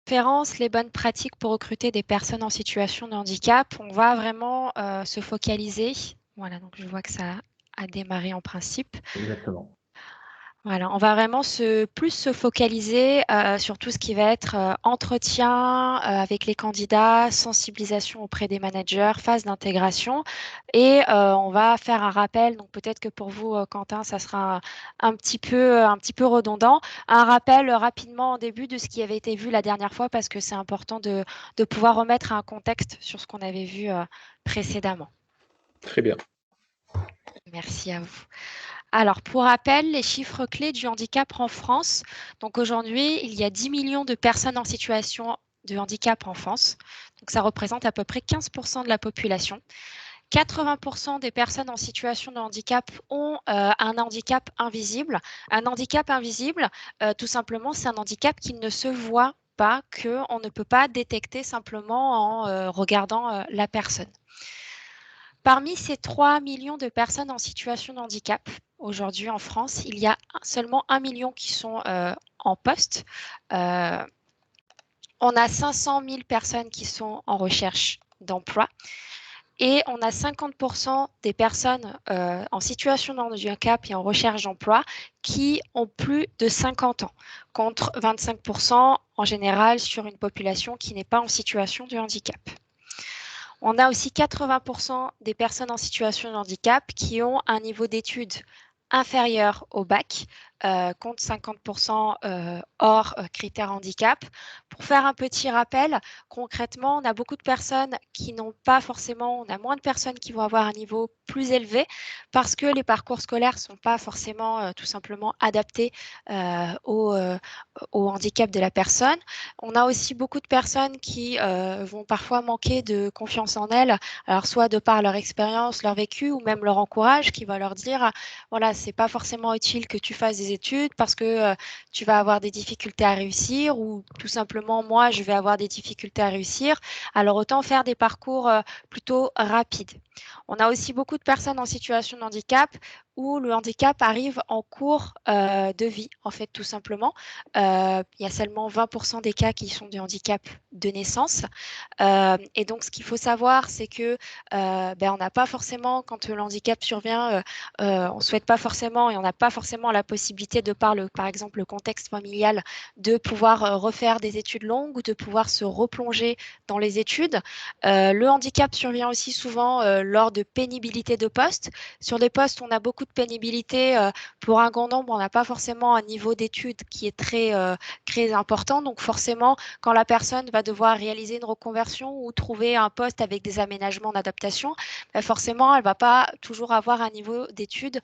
conférence, les bonnes pratiques pour recruter des personnes en situation de handicap, on va vraiment se focaliser. Voilà, donc je vois que ça a démarré en principe. Exactement. Voilà, on va vraiment plus se focaliser sur tout ce qui va être entretien avec les candidats, sensibilisation auprès des managers, phase d'intégration. Et on va faire un rappel. Donc peut-être que pour vous, Quentin, ça sera un petit peu redondant. Un rappel rapidement en début de ce qui avait été vu la dernière fois parce que c'est important de pouvoir remettre un contexte sur ce qu'on avait vu précédemment. Très bien. Merci à vous. Alors, pour rappel, les chiffres clés du handicap en France. Donc aujourd'hui, il y a 10 millions de personnes en situation de handicap en France. Donc ça représente à peu près 15% de la population. 80% des personnes en situation de handicap ont un handicap invisible. Un handicap invisible, tout simplement, c'est un handicap qui ne se voit pas, qu'on ne peut pas détecter simplement en regardant la personne. Parmi ces 3 millions de personnes en situation de handicap, aujourd'hui en France, il y a seulement 1 million qui sont en poste. On a 500 000 personnes qui sont en recherche d'emploi et on a 50% des personnes en situation de handicap et en recherche d'emploi qui ont plus de 50 ans, contre 25% en général sur une population qui n'est pas en situation de handicap. On a aussi 80% des personnes en situation de handicap qui ont un niveau d'études inférieur au bac, contre 50% hors critères handicap. Pour faire un petit rappel, concrètement, on a beaucoup de personnes qui n'ont pas forcément, on a moins de personnes qui vont avoir un niveau plus élevé parce que les parcours scolaires ne sont pas forcément tout simplement adaptés au handicap de la personne. On a aussi beaucoup de personnes qui vont parfois manquer de confiance en elles, alors soit de par leur expérience, leur vécu ou même leur encourage, qui va leur dire voilà, c'est pas forcément utile que tu fasses des études parce que tu vas avoir des difficultés à réussir ou tout simplement moi je vais avoir des difficultés à réussir. Alors autant faire des parcours plutôt rapides. On a aussi beaucoup de personnes en situation de handicap où le handicap arrive en cours de vie, en fait, tout simplement. Il y a seulement 20% des cas qui sont de handicap de naissance. Et donc, ce qu'il faut savoir, c'est que on n'a pas forcément, quand le handicap survient, on ne souhaite pas forcément et on n'a pas forcément la possibilité, de par exemple, le contexte familial, de pouvoir refaire des études longues ou de pouvoir se replonger dans les études. Le handicap survient aussi souvent lors de pénibilité de poste. Sur des postes où on a beaucoup de pénibilité, pour un grand nombre, on n'a pas forcément un niveau d'études qui est très important. Donc forcément, quand la personne va devoir réaliser une reconversion ou trouver un poste avec des aménagements d'adaptation, forcément, elle ne va pas toujours avoir un niveau d'études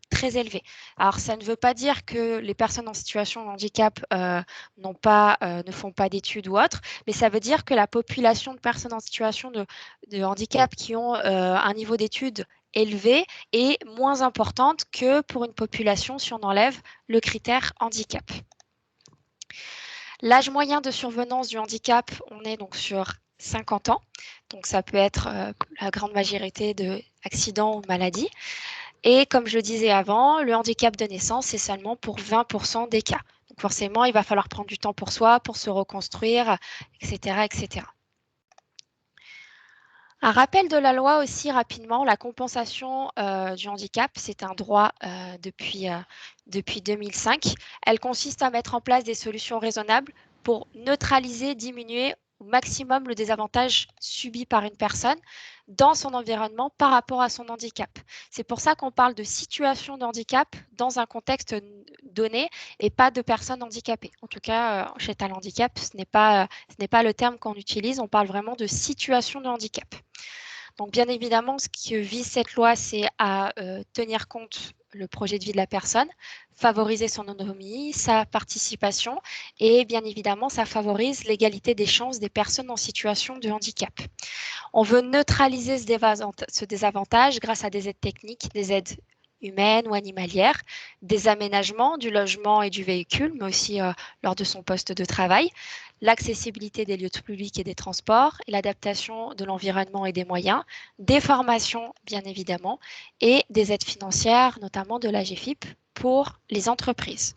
très élevé. Alors, ça ne veut pas dire que les personnes en situation de handicap ne font pas d'études ou autre, mais ça veut dire que la population de personnes en situation de handicap qui ont un niveau d'études élevé est moins importante que pour une population si on enlève le critère handicap. L'âge moyen de survenance du handicap, on est donc sur 50 ans. Donc, ça peut être la grande majorité d'accidents ou maladies. Et comme je le disais avant, le handicap de naissance, c'est seulement pour 20% des cas. Donc forcément, il va falloir prendre du temps pour soi, pour se reconstruire, etc., etc. Un rappel de la loi aussi rapidement, la compensation du handicap, c'est un droit depuis 2005. Elle consiste à mettre en place des solutions raisonnables pour neutraliser, diminuer au maximum le désavantage subi par une personne dans son environnement par rapport à son handicap. C'est pour ça qu'on parle de situation de handicap dans un contexte donné et pas de personnes handicapées. En tout cas, chez Talent Handicap, ce n'est pas le terme qu'on utilise, on parle vraiment de situation de handicap. Donc, bien évidemment, ce qui vise cette loi, c'est à tenir compte le projet de vie de la personne, favoriser son autonomie, sa participation et bien évidemment, ça favorise l'égalité des chances des personnes en situation de handicap. On veut neutraliser ce désavantage grâce à des aides techniques, des aides humaines ou animalières, des aménagements du logement et du véhicule, mais aussi lors de son poste de travail, l'accessibilité des lieux publics et des transports, et l'adaptation de l'environnement et des moyens, des formations bien évidemment, et des aides financières, notamment de l'AGEFIP, pour les entreprises.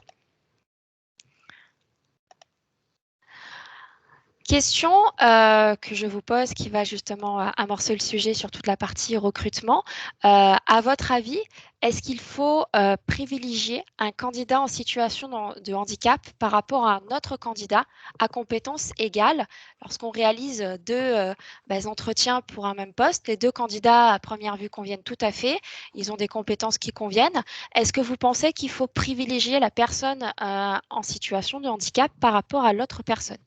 Question que je vous pose qui va justement amorcer le sujet sur toute la partie recrutement. À votre avis, est-ce qu'il faut privilégier un candidat en situation de handicap par rapport à un autre candidat à compétences égales lorsqu'on réalise deux entretiens pour un même poste? Les deux candidats à première vue conviennent tout à fait, ils ont des compétences qui conviennent. Est-ce que vous pensez qu'il faut privilégier la personne en situation de handicap par rapport à l'autre personne?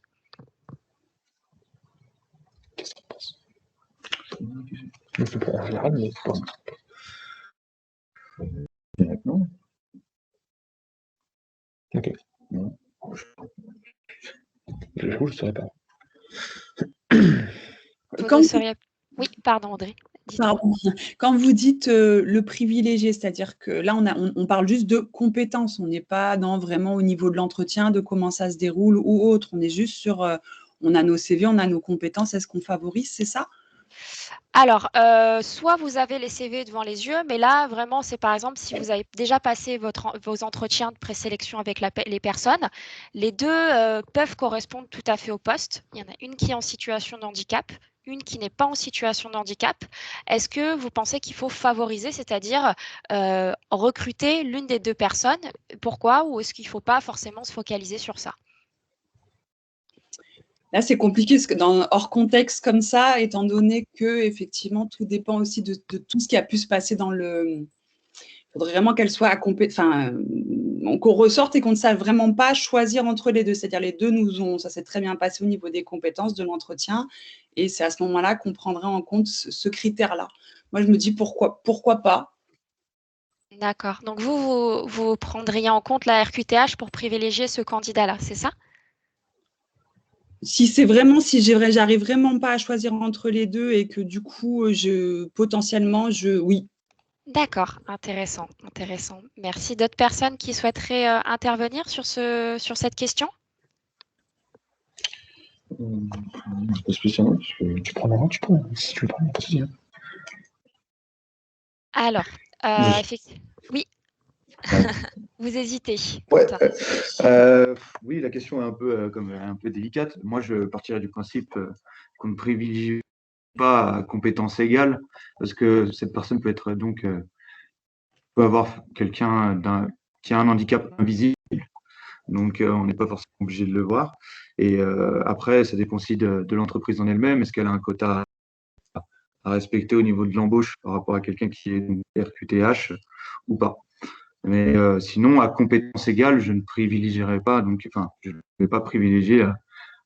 Qu'est-ce qu'on pense? En général, mais je pense. Non. Ok. Non. J'avoue, je ne saurais pas. Oui, pardon Audrey. Pardon. Quand vous dites le privilégié, c'est-à-dire que là, on parle juste de compétences, on n'est pas dans vraiment au niveau de l'entretien, de comment ça se déroule ou autre, on est juste sur, on a nos CV, on a nos compétences, est-ce qu'on favorise, c'est ça? Alors, soit vous avez les CV devant les yeux, mais là, vraiment, c'est par exemple si vous avez déjà passé vos entretiens de présélection avec les personnes, les deux peuvent correspondre tout à fait au poste. Il y en a une qui est en situation de handicap, une qui n'est pas en situation de handicap. Est-ce que vous pensez qu'il faut favoriser, c'est-à-dire recruter l'une des deux personnes? Pourquoi? Ou est-ce qu'il ne faut pas forcément se focaliser sur ça? Là, c'est compliqué parce que hors contexte comme ça, étant donné que effectivement tout dépend aussi de tout ce qui a pu se passer dans le. Il faudrait vraiment qu'elle soit qu'on ressorte et qu'on ne sache vraiment pas choisir entre les deux. C'est-à-dire les deux ça s'est très bien passé au niveau des compétences, de l'entretien, et c'est à ce moment-là qu'on prendrait en compte ce critère-là. Moi, je me dis pourquoi pas. D'accord. Donc vous prendriez en compte la RQTH pour privilégier ce candidat-là, c'est ça? Si j'arrive vraiment pas à choisir entre les deux et que du coup, oui. D'accord, intéressant, intéressant. Merci. D'autres personnes qui souhaiteraient intervenir sur cette question? Pas spécialement, parce que Tu prends la main, tu peux. Si tu veux prendre, pas de souci. Alors, Oui. effectivement, oui, Ouais. vous hésitez. Ouais, Quentin. oui, la question est un peu délicate. Moi, je partirais du principe qu'on ne privilégie pas à compétences égales, parce que cette personne peut être peut avoir quelqu'un qui a un handicap invisible, donc on n'est pas forcément obligé de le voir. Et après, ça dépend aussi de l'entreprise en elle-même. Est-ce qu'elle a un quota à respecter au niveau de l'embauche par rapport à quelqu'un qui est RQTH ou pas? Mais sinon, à compétences égales, je ne privilégierai pas. Je ne vais pas privilégier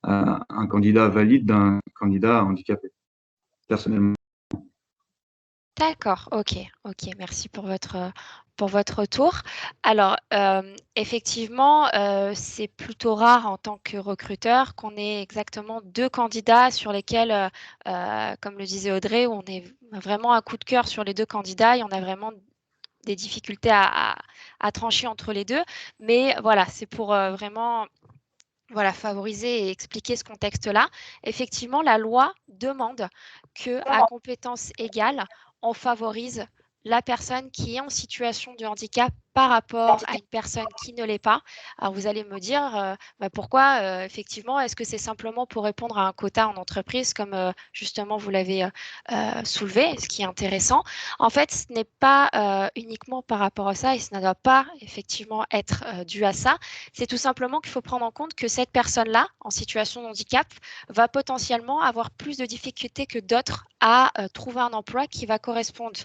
un candidat valide d'un candidat handicapé, personnellement. D'accord, ok, merci pour votre retour. Alors, effectivement, c'est plutôt rare en tant que recruteur qu'on ait exactement deux candidats sur lesquels, comme le disait Audrey, où on est vraiment un coup de cœur sur les deux candidats et on a vraiment des difficultés à trancher entre les deux. Mais voilà, c'est pour vraiment favoriser et expliquer ce contexte-là. Effectivement, la loi demande qu'à compétences égales, on favorise la personne qui est en situation de handicap par rapport à une personne qui ne l'est pas. Alors, vous allez me dire, pourquoi, effectivement, est-ce que c'est simplement pour répondre à un quota en entreprise, comme justement vous l'avez soulevé, ce qui est intéressant. En fait, ce n'est pas uniquement par rapport à ça et ce ne doit pas effectivement être dû à ça. C'est tout simplement qu'il faut prendre en compte que cette personne-là, en situation de handicap, va potentiellement avoir plus de difficultés que d'autres à trouver un emploi qui va correspondre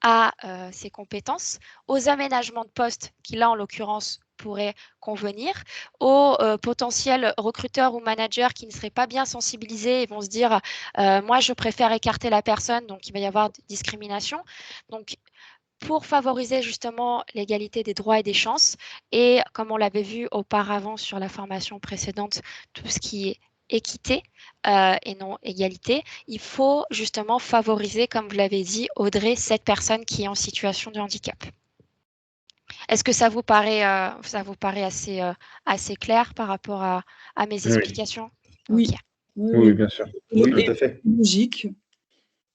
à ses compétences, aux aménagements de poste qui, là, en l'occurrence, pourraient convenir, aux potentiels recruteurs ou managers qui ne seraient pas bien sensibilisés et vont se dire moi, je préfère écarter la personne, donc il va y avoir discrimination. Donc, pour favoriser justement l'égalité des droits et des chances. Et comme on l'avait vu auparavant sur la formation précédente, tout ce qui est équité et non égalité, il faut justement favoriser, comme vous l'avez dit, Audrey, cette personne qui est en situation de handicap. Est-ce que ça vous paraît assez clair par rapport à mes explications? Oui. Ok. Oui, bien sûr. Oui, tout à fait. Logique.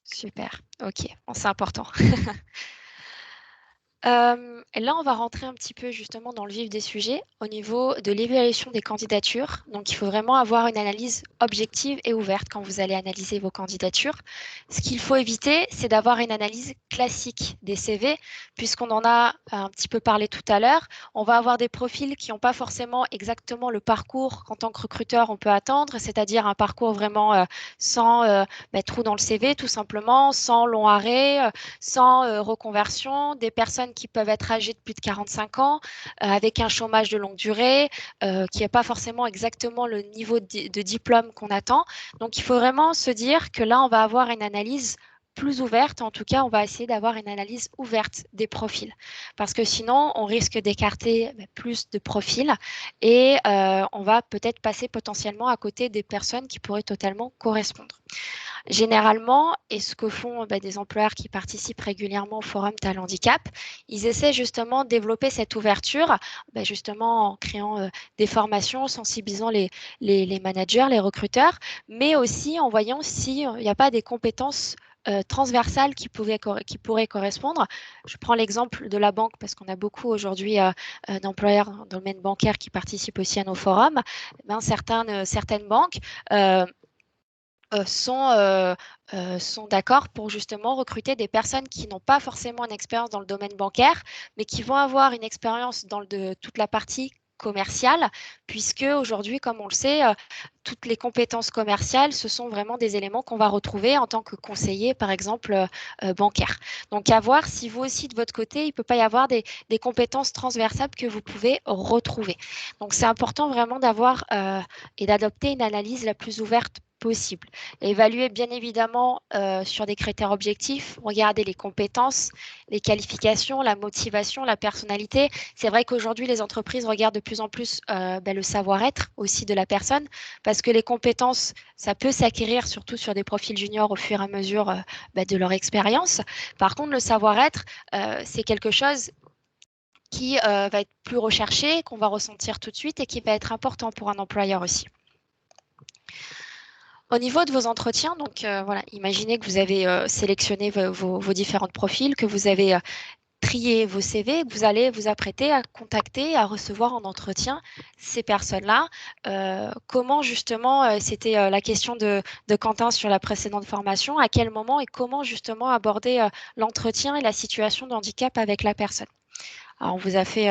Super. Ok. Bon, c'est important. Et là, on va rentrer un petit peu justement dans le vif des sujets au niveau de l'évaluation des candidatures. Donc, il faut vraiment avoir une analyse objective et ouverte quand vous allez analyser vos candidatures. Ce qu'il faut éviter, c'est d'avoir une analyse classique des CV, puisqu'on en a un petit peu parlé tout à l'heure. On va avoir des profils qui n'ont pas forcément exactement le parcours qu'en tant que recruteur, on peut attendre, c'est-à-dire un parcours vraiment sans trou dans le CV, tout simplement, sans long arrêt, sans reconversion, des personnes qui peuvent être âgées de plus de 45 ans, avec un chômage de longue durée, qui n'a pas forcément exactement le niveau de diplôme qu'on attend. Donc, il faut vraiment se dire que là, on va avoir une analyse plus ouverte. En tout cas, on va essayer d'avoir une analyse ouverte des profils. Parce que sinon, on risque d'écarter plus de profils et on va peut-être passer potentiellement à côté des personnes qui pourraient totalement correspondre. Généralement, et ce que font des employeurs qui participent régulièrement au Forum Talent Handicap, ils essaient justement de développer cette ouverture, justement en créant des formations, sensibilisant les managers, les recruteurs, mais aussi en voyant s'il n'y a pas des compétences transversales qui pourraient correspondre. Je prends l'exemple de la banque parce qu'on a beaucoup aujourd'hui d'employeurs dans le domaine bancaire qui participent aussi à nos forums. Certaines banques sont d'accord pour justement recruter des personnes qui n'ont pas forcément une expérience dans le domaine bancaire, mais qui vont avoir une expérience dans toute la partie commerciale, puisque aujourd'hui, comme on le sait, toutes les compétences commerciales, ce sont vraiment des éléments qu'on va retrouver en tant que conseiller, par exemple, bancaire. Donc, à voir si vous aussi, de votre côté, il ne peut pas y avoir des compétences transversables que vous pouvez retrouver. Donc, c'est important vraiment d'avoir et d'adopter une analyse la plus ouverte possible. Évaluer bien évidemment sur des critères objectifs, regarder les compétences, les qualifications, la motivation, la personnalité. C'est vrai qu'aujourd'hui, les entreprises regardent de plus en plus le savoir-être aussi de la personne, parce que les compétences, ça peut s'acquérir surtout sur des profils juniors au fur et à mesure de leur expérience. Par contre, le savoir-être, c'est quelque chose qui va être plus recherché, qu'on va ressentir tout de suite et qui va être important pour un employeur aussi. Au niveau de vos entretiens, donc voilà, imaginez que vous avez sélectionné vos différents profils, que vous avez trié vos CV, que vous allez vous apprêter à contacter, à recevoir en entretien ces personnes-là. Comment justement, c'était la question de Quentin sur la précédente formation, à quel moment et comment justement aborder l'entretien et la situation de handicap avec la personne. Alors, on vous a fait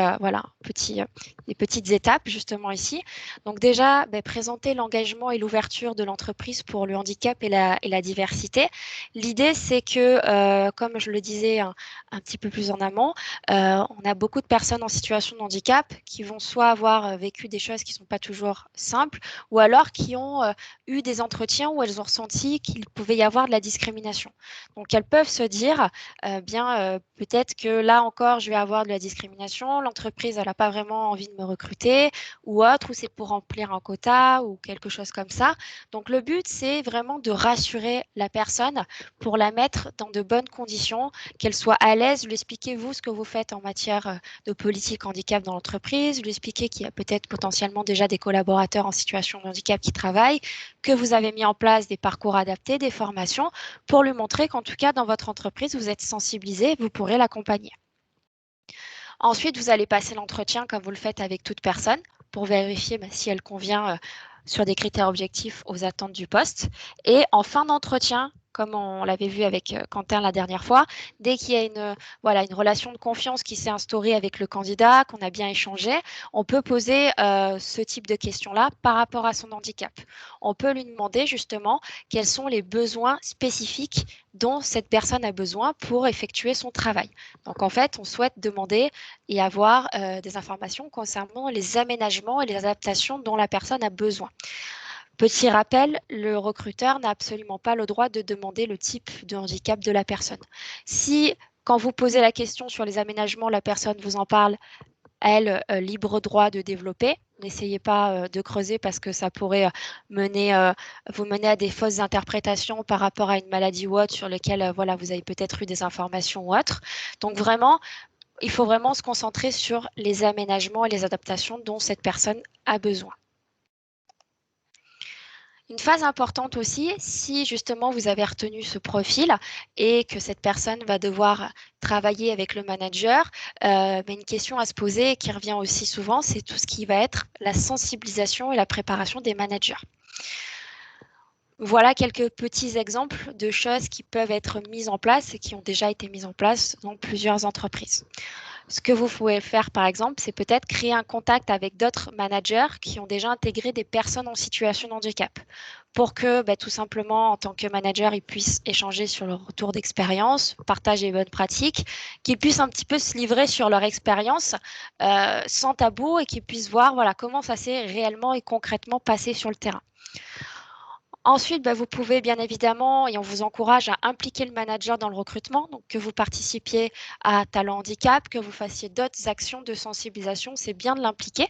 des petites étapes justement ici. Donc déjà, présenter l'engagement et l'ouverture de l'entreprise pour le handicap et la diversité. L'idée, c'est que, comme je le disais un petit peu plus en amont, on a beaucoup de personnes en situation de handicap qui vont soit avoir vécu des choses qui ne sont pas toujours simples, ou alors qui ont eu des entretiens où elles ont ressenti qu'il pouvait y avoir de la discrimination. Donc elles peuvent se dire, peut-être que là encore, je vais avoir de la discrimination, l'entreprise, elle n'a pas vraiment envie de me recruter ou autre, ou c'est pour remplir un quota ou quelque chose comme ça. Donc, le but, c'est vraiment de rassurer la personne pour la mettre dans de bonnes conditions, qu'elle soit à l'aise, lui expliquer, vous, ce que vous faites en matière de politique handicap dans l'entreprise, lui expliquer qu'il y a peut-être potentiellement déjà des collaborateurs en situation de handicap qui travaillent, que vous avez mis en place des parcours adaptés, des formations, pour lui montrer qu'en tout cas, dans votre entreprise, vous êtes sensibilisé, vous pourrez l'accompagner. Ensuite, vous allez passer l'entretien comme vous le faites avec toute personne pour vérifier si elle convient sur des critères objectifs aux attentes du poste. Et en fin d'entretien, comme on l'avait vu avec Quentin la dernière fois, dès qu'il y a une relation de confiance qui s'est instaurée avec le candidat, qu'on a bien échangé, on peut poser ce type de questions-là par rapport à son handicap. On peut lui demander justement quels sont les besoins spécifiques dont cette personne a besoin pour effectuer son travail. Donc en fait, on souhaite demander et avoir des informations concernant les aménagements et les adaptations dont la personne a besoin. Petit rappel, le recruteur n'a absolument pas le droit de demander le type de handicap de la personne. Si, quand vous posez la question sur les aménagements, la personne vous en parle, elle, libre droit de développer. N'essayez pas de creuser parce que ça pourrait vous mener à des fausses interprétations par rapport à une maladie ou autre sur lesquelles vous avez peut-être eu des informations ou autres. Donc vraiment, il faut vraiment se concentrer sur les aménagements et les adaptations dont cette personne a besoin. Une phase importante aussi, si justement vous avez retenu ce profil et que cette personne va devoir travailler avec le manager, mais une question à se poser qui revient aussi souvent, c'est tout ce qui va être la sensibilisation et la préparation des managers. Voilà quelques petits exemples de choses qui peuvent être mises en place et qui ont déjà été mises en place dans plusieurs entreprises. Ce que vous pouvez faire, par exemple, c'est peut-être créer un contact avec d'autres managers qui ont déjà intégré des personnes en situation de handicap pour que, tout simplement, en tant que manager, ils puissent échanger sur leur retour d'expérience, partager les bonnes pratiques, qu'ils puissent un petit peu se livrer sur leur expérience sans tabou et qu'ils puissent voir comment ça s'est réellement et concrètement passé sur le terrain. Ensuite, vous pouvez bien évidemment, et on vous encourage à impliquer le manager dans le recrutement, donc que vous participiez à Talent Handicap, que vous fassiez d'autres actions de sensibilisation, c'est bien de l'impliquer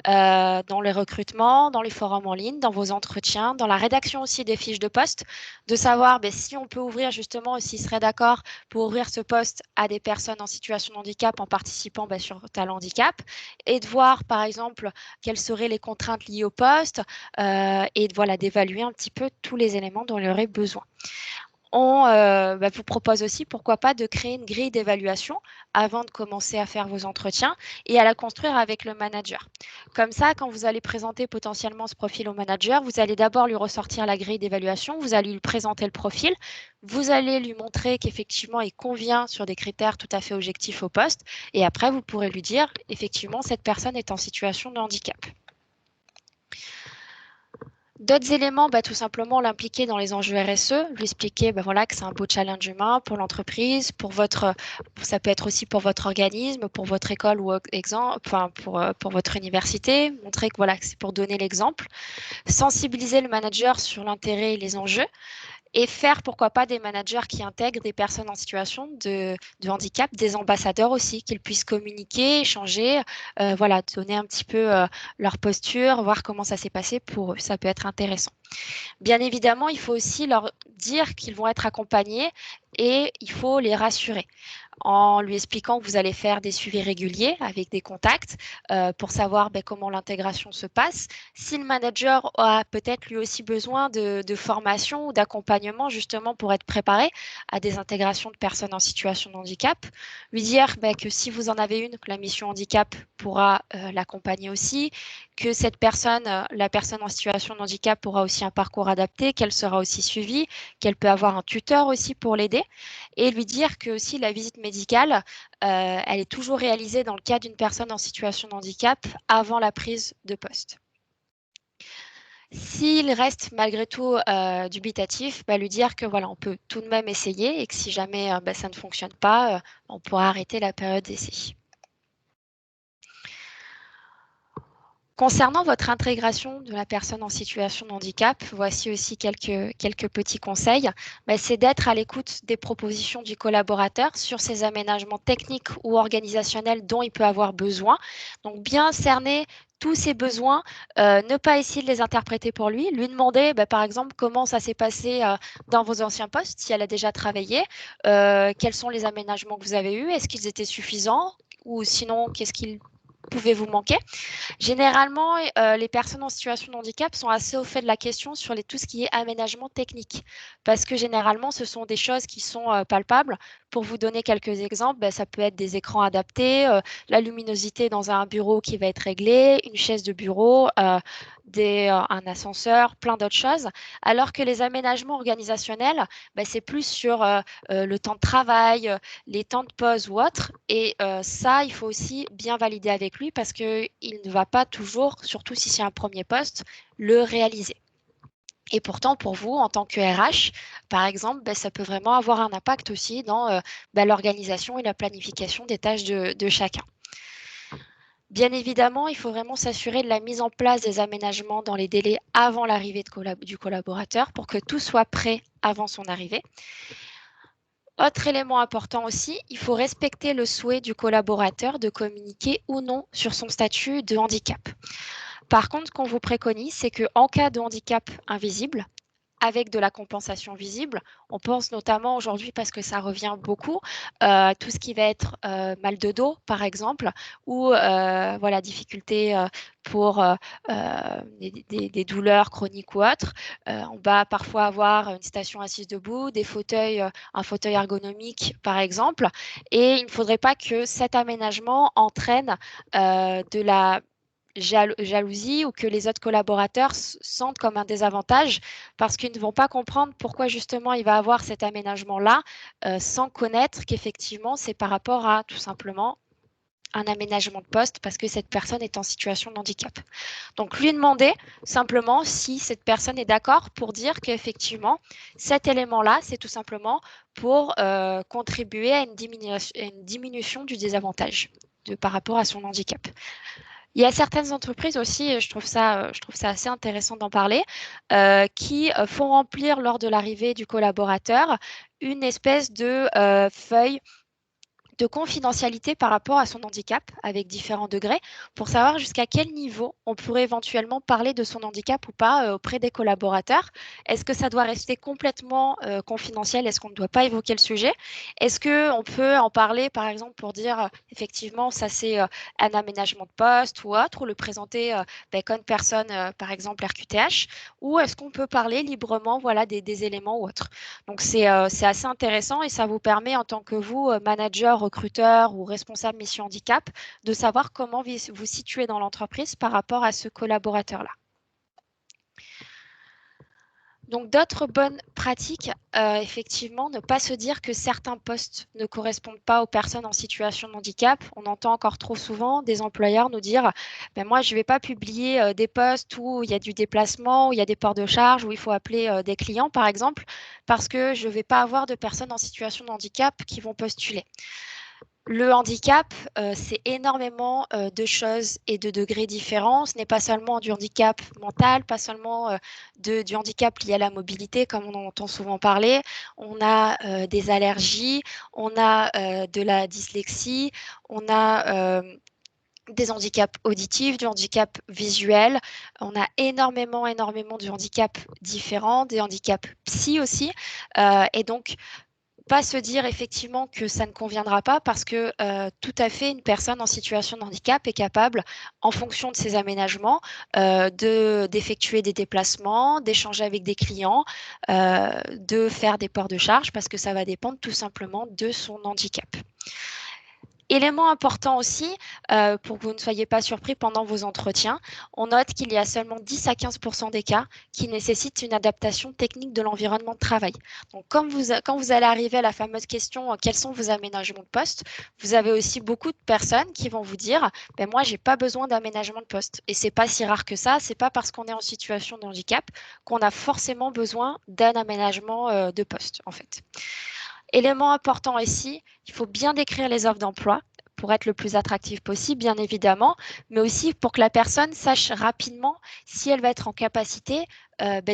dans les recrutements, dans les forums en ligne, dans vos entretiens, dans la rédaction aussi des fiches de poste, de savoir si on peut ouvrir justement, et s'il serait d'accord pour ouvrir ce poste à des personnes en situation de handicap en participant sur Talent Handicap, et de voir par exemple quelles seraient les contraintes liées au poste et d'évaluer un petit peu tous les éléments dont il y aurait besoin. On vous propose aussi, pourquoi pas, de créer une grille d'évaluation avant de commencer à faire vos entretiens et à la construire avec le manager. Comme ça, quand vous allez présenter potentiellement ce profil au manager, vous allez d'abord lui ressortir la grille d'évaluation, vous allez lui présenter le profil, vous allez lui montrer qu'effectivement, il convient sur des critères tout à fait objectifs au poste et après, vous pourrez lui dire, effectivement, cette personne est en situation de handicap. D'autres éléments, tout simplement l'impliquer dans les enjeux RSE, lui expliquer que c'est un beau challenge humain pour l'entreprise, ça peut être aussi pour votre organisme, pour votre école ou pour votre université, montrer que c'est pour donner l'exemple, sensibiliser le manager sur l'intérêt et les enjeux, et faire, pourquoi pas, des managers qui intègrent des personnes en situation de handicap, des ambassadeurs aussi, qu'ils puissent communiquer, échanger, donner un petit peu leur posture, voir comment ça s'est passé pour eux. Ça peut être intéressant. Bien évidemment, il faut aussi leur dire qu'ils vont être accompagnés et il faut les rassurer en lui expliquant que vous allez faire des suivis réguliers avec des contacts pour savoir comment l'intégration se passe. Si le manager a peut-être lui aussi besoin de formation ou d'accompagnement justement pour être préparé à des intégrations de personnes en situation de handicap, lui dire que si vous en avez une, que la mission handicap pourra l'accompagner aussi, que cette personne, la personne en situation de handicap aura aussi un parcours adapté, qu'elle sera aussi suivie, qu'elle peut avoir un tuteur aussi pour l'aider, et lui dire que aussi la visite médicale, elle est toujours réalisée dans le cas d'une personne en situation de handicap avant la prise de poste. S'il reste malgré tout dubitatif, lui dire que on peut tout de même essayer et que si jamais ça ne fonctionne pas, on pourra arrêter la période d'essai. Concernant votre intégration de la personne en situation de handicap, voici aussi quelques petits conseils. C'est d'être à l'écoute des propositions du collaborateur sur ces aménagements techniques ou organisationnels dont il peut avoir besoin. Donc, bien cerner tous ses besoins, ne pas essayer de les interpréter pour lui, lui demander par exemple comment ça s'est passé dans vos anciens postes, si elle a déjà travaillé, quels sont les aménagements que vous avez eus, est-ce qu'ils étaient suffisants ou sinon qu'est-ce qu'ils pouvaient vous manquer. Généralement, les personnes en situation de handicap sont assez au fait de la question sur tout ce qui est aménagement technique parce que généralement, ce sont des choses qui sont palpables. Pour vous donner quelques exemples, ça peut être des écrans adaptés, la luminosité dans un bureau qui va être réglée, une chaise de bureau, un ascenseur, plein d'autres choses. Alors que les aménagements organisationnels, c'est plus sur le temps de travail, les temps de pause ou autre. Et ça, il faut aussi bien valider avec lui parce qu'il ne va pas toujours, surtout si c'est un premier poste, le réaliser. Et pourtant, pour vous, en tant que RH, par exemple, ça peut vraiment avoir un impact aussi dans l'organisation et la planification des tâches de chacun. Bien évidemment, il faut vraiment s'assurer de la mise en place des aménagements dans les délais avant l'arrivée du collaborateur pour que tout soit prêt avant son arrivée. Autre élément important aussi, il faut respecter le souhait du collaborateur de communiquer ou non sur son statut de handicap. Par contre, ce qu'on vous préconise, c'est qu'en cas de handicap invisible, avec de la compensation visible. On pense notamment aujourd'hui, parce que ça revient beaucoup, tout ce qui va être mal de dos, par exemple, ou voilà, difficulté pour des douleurs chroniques ou autres. On va parfois avoir une station assise debout, des fauteuils, un fauteuil ergonomique, par exemple. Et il ne faudrait pas que cet aménagement entraîne de la jalousie ou que les autres collaborateurs sentent comme un désavantage parce qu'ils ne vont pas comprendre pourquoi justement il va avoir cet aménagement-là sans connaître qu'effectivement c'est par rapport à tout simplement un aménagement de poste parce que cette personne est en situation de handicap. Donc lui demander simplement si cette personne est d'accord pour dire qu'effectivement cet élément-là c'est tout simplement pour contribuer à une diminution du désavantage par rapport à son handicap. Il y a certaines entreprises aussi, et je trouve ça assez intéressant d'en parler, qui font remplir lors de l'arrivée du collaborateur une espèce de feuille de confidentialité par rapport à son handicap avec différents degrés pour savoir jusqu'à quel niveau on pourrait éventuellement parler de son handicap ou pas auprès des collaborateurs. Est-ce que ça doit rester complètement confidentiel? Est-ce qu'on ne doit pas évoquer le sujet? Est-ce qu'on peut en parler par exemple pour dire effectivement ça c'est un aménagement de poste ou autre, ou le présenter comme personne par exemple RQTH, ou est-ce qu'on peut parler librement voilà, des éléments ou autres? Donc c'est assez intéressant et ça vous permet en tant que vous, manager, recruteur ou responsable mission handicap, de savoir comment vous situez dans l'entreprise par rapport à ce collaborateur-là. Donc d'autres bonnes pratiques, effectivement, ne pas se dire que certains postes ne correspondent pas aux personnes en situation de handicap. On entend encore trop souvent des employeurs nous dire ben moi je ne vais pas publier des postes où il y a du déplacement, où il y a des ports de charge, où il faut appeler des clients par exemple, parce que je ne vais pas avoir de personnes en situation de handicap qui vont postuler. Le handicap, c'est énormément de choses et de degrés différents. Ce n'est pas seulement du handicap mental, pas seulement du handicap lié à la mobilité, comme on en entend souvent parler. On a des allergies, on a de la dyslexie, on a des handicaps auditifs, du handicap visuel. On a énormément de handicaps différents, des handicaps psy aussi. Et donc, pas se dire effectivement que ça ne conviendra pas parce que tout à fait une personne en situation de handicap est capable, en fonction de ses aménagements, d'effectuer des déplacements, d'échanger avec des clients, de faire des ports de charge parce que ça va dépendre tout simplement de son handicap. Élément important aussi, pour que vous ne soyez pas surpris pendant vos entretiens, on note qu'il y a seulement 10 à 15% des cas qui nécessitent une adaptation technique de l'environnement de travail. Donc, quand vous allez arriver à la fameuse question quels sont vos aménagements de poste, vous avez aussi beaucoup de personnes qui vont vous dire ben moi, je n'ai pas besoin d'aménagement de poste. Et ce n'est pas si rare que ça, ce n'est pas parce qu'on est en situation de handicap qu'on a forcément besoin d'un aménagement de poste, en fait. Élément important ici, il faut bien décrire les offres d'emploi pour être le plus attractif possible, bien évidemment, mais aussi pour que la personne sache rapidement si elle va être en capacité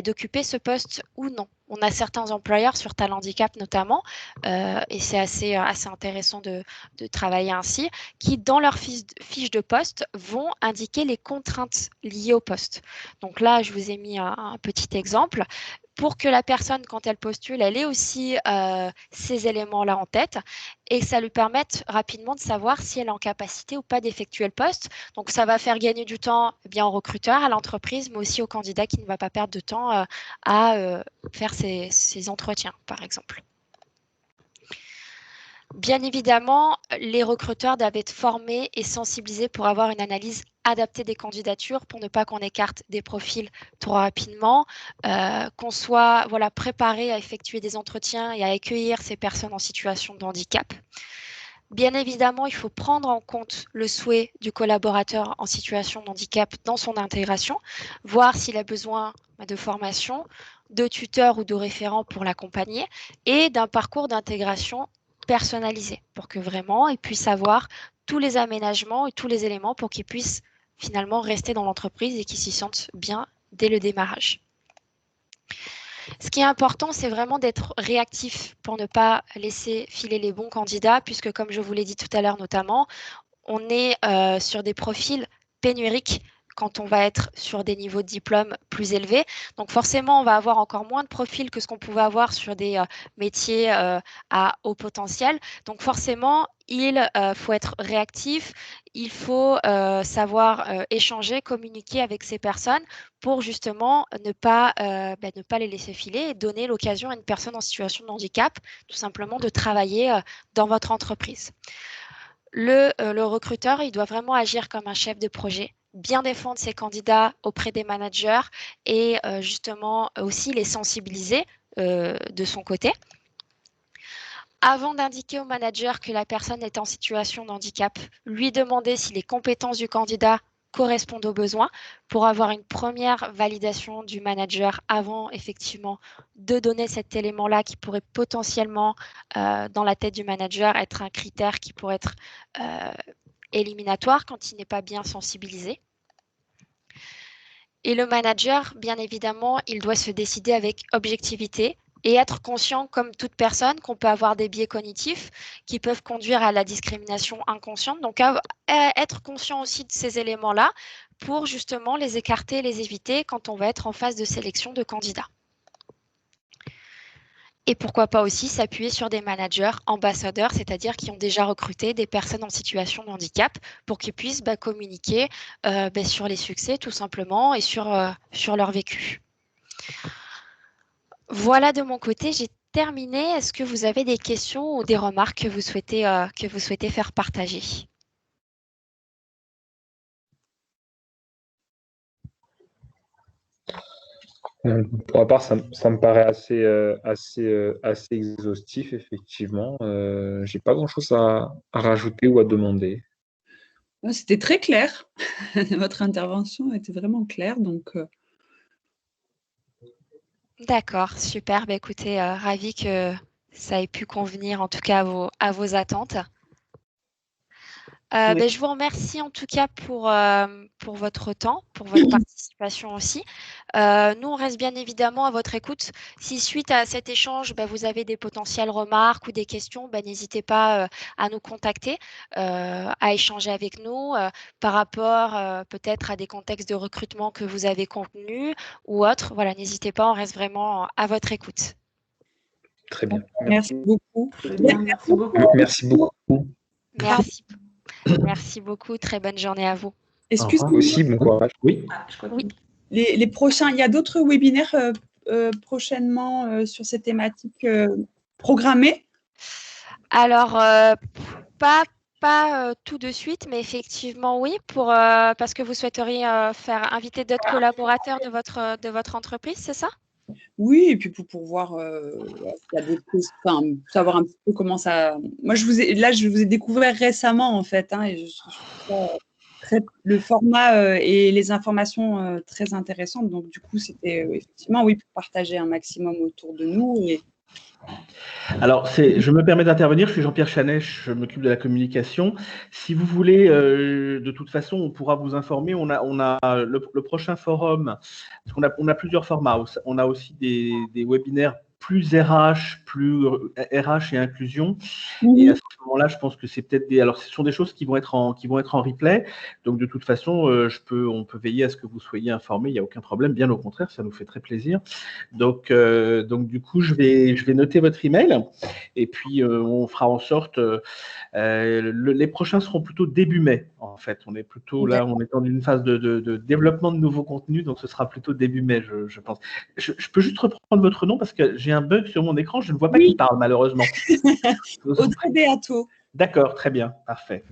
d'occuper ce poste ou non. On a certains employeurs sur Talent Handicap notamment, et c'est assez intéressant de travailler ainsi, qui dans leur fiche de poste vont indiquer les contraintes liées au poste. Donc là, je vous ai mis un petit exemple pour que la personne, quand elle postule, elle ait aussi ces éléments-là en tête et que ça lui permette rapidement de savoir si elle est en capacité ou pas d'effectuer le poste. Donc, ça va faire gagner du temps bien au recruteur, à l'entreprise, mais aussi au candidat qui ne va pas perdre de temps à faire ses entretiens, par exemple. Bien évidemment, les recruteurs doivent être formés et sensibilisés pour avoir une analyse adaptée des candidatures pour ne pas qu'on écarte des profils trop rapidement, qu'on soit préparé à effectuer des entretiens et à accueillir ces personnes en situation de handicap. Bien évidemment, il faut prendre en compte le souhait du collaborateur en situation de handicap dans son intégration, voir s'il a besoin de formation, de tuteur ou de référent pour l'accompagner et d'un parcours d'intégration personnalisé pour que vraiment il puisse avoir tous les aménagements et tous les éléments pour qu'il puisse finalement rester dans l'entreprise et qu'il s'y sente bien dès le démarrage. Ce qui est important, c'est vraiment d'être réactif pour ne pas laisser filer les bons candidats, puisque comme je vous l'ai dit tout à l'heure notamment, on est sur des profils pénuriques quand on va être sur des niveaux de diplôme plus élevés. Donc forcément, on va avoir encore moins de profils que ce qu'on pouvait avoir sur des métiers à haut potentiel. Donc forcément, il faut être réactif, il faut savoir échanger, communiquer avec ces personnes pour justement ne pas les laisser filer et donner l'occasion à une personne en situation de handicap tout simplement de travailler dans votre entreprise. Le recruteur, il doit vraiment agir comme un chef de projet, bien défendre ses candidats auprès des managers et justement aussi les sensibiliser de son côté. Avant d'indiquer au manager que la personne est en situation de handicap, lui demander si les compétences du candidat correspondent aux besoins pour avoir une première validation du manager avant effectivement de donner cet élément-là qui pourrait potentiellement, dans la tête du manager, être un critère qui pourrait être éliminatoire quand il n'est pas bien sensibilisé. Et le manager, bien évidemment, il doit se décider avec objectivité et être conscient, comme toute personne, qu'on peut avoir des biais cognitifs qui peuvent conduire à la discrimination inconsciente. Donc, être conscient aussi de ces éléments-là pour justement les écarter et les éviter quand on va être en phase de sélection de candidats. Et pourquoi pas aussi s'appuyer sur des managers ambassadeurs, c'est-à-dire qui ont déjà recruté des personnes en situation de handicap pour qu'ils puissent communiquer sur les succès tout simplement et sur leur vécu. Voilà de mon côté, j'ai terminé. Est-ce que vous avez des questions ou des remarques que vous souhaitez faire partager ? Pour ma part, ça me paraît assez exhaustif, effectivement. J'ai pas grand-chose à rajouter ou à demander. C'était très clair. Votre intervention était vraiment claire. Donc, D'accord, super. Écoutez, ravie que ça ait pu convenir en tout cas à vos attentes. Oui. Je vous remercie en tout cas pour votre temps, pour votre participation aussi. Nous, on reste bien évidemment à votre écoute. Si suite à cet échange, vous avez des potentielles remarques ou des questions, n'hésitez pas à nous contacter, à échanger avec nous par rapport peut-être à des contextes de recrutement que vous avez contenus ou autres. Voilà, n'hésitez pas, on reste vraiment à votre écoute. Très bien. Merci beaucoup. Très bien, merci beaucoup. Merci beaucoup. Merci beaucoup. Très bonne journée à vous. Excusez-moi. Aussi, bon courage. Oui. Je crois Oui. Les prochains, il y a d'autres webinaires prochainement sur ces thématiques programmés? Alors, pas tout de suite, mais effectivement, oui, parce que vous souhaiteriez faire inviter d'autres collaborateurs de votre entreprise, c'est ça? Oui, et puis pour voir s'il y a des choses, savoir un petit peu comment ça. Moi, je vous ai découvert récemment, en fait, et je trouve ça le format et les informations très intéressantes. Donc, du coup, c'était effectivement, oui, pour partager un maximum autour de nous. Alors, je me permets d'intervenir, je suis Jean-Pierre Chanet, je m'occupe de la communication. Si vous voulez, de toute façon, on pourra vous informer. On a le prochain forum, parce qu'on a plusieurs formats. On a aussi des webinaires plus RH, plus RH et inclusion. Et à ce moment-là, je pense que c'est peut-être alors ce sont des choses qui vont être en replay. Donc de toute façon, on peut veiller à ce que vous soyez informés. Il n'y a aucun problème. Bien au contraire, ça nous fait très plaisir. Donc du coup, je vais noter votre email et puis on fera en sorte. Les prochains seront plutôt début mai. En fait, on est plutôt là, on est dans une phase de développement de nouveaux contenus, donc ce sera plutôt début mai, je pense. Je peux juste reprendre votre nom parce que j'ai un bug sur mon écran, je ne vois pas qui parle malheureusement. Audrey Beato. D'accord, très bien, parfait.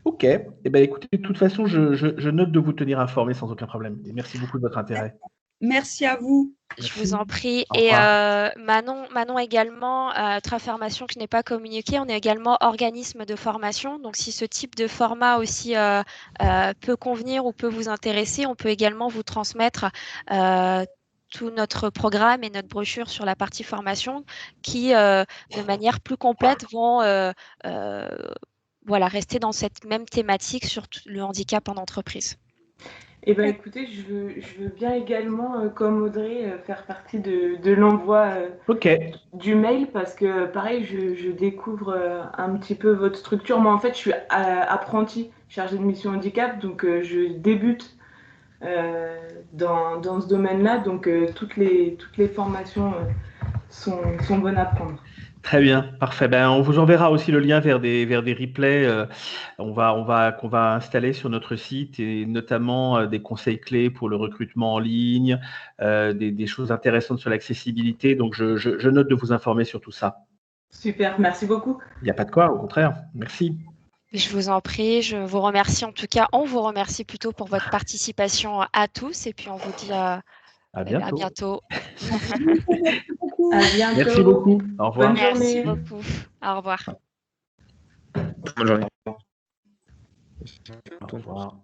Ok, écoutez, de toute façon, je note de vous tenir informé sans aucun problème. Et merci beaucoup de votre intérêt. Merci à vous. Je vous en prie. Et Manon également, autre information que je n'ai pas communiquée, on est également organisme de formation. Donc, si ce type de format aussi peut convenir ou peut vous intéresser, on peut également vous transmettre tout notre programme et notre brochure sur la partie formation qui, de manière plus complète, vont rester dans cette même thématique sur le handicap en entreprise. Écoutez, je veux bien également, comme Audrey, faire partie de l'envoi du mail parce que, pareil, je découvre un petit peu votre structure. Moi, en fait, je suis apprentie. chargée de mission handicap, donc je débute dans ce domaine-là, donc toutes les formations sont bonnes à prendre. Très bien, parfait. Ben, on vous enverra aussi le lien vers des replays qu'on va installer sur notre site, et notamment des conseils clés pour le recrutement en ligne, des choses intéressantes sur l'accessibilité. Donc, je note de vous informer sur tout ça. Super, merci beaucoup. Il n'y a pas de quoi, au contraire. Merci. Je vous en prie, je vous remercie en tout cas. On vous remercie plutôt pour votre participation à tous et puis on vous dit à bientôt. À bientôt. Merci beaucoup. Au revoir. Bonne journée. Merci beaucoup. Au revoir. Bonne journée. Au revoir.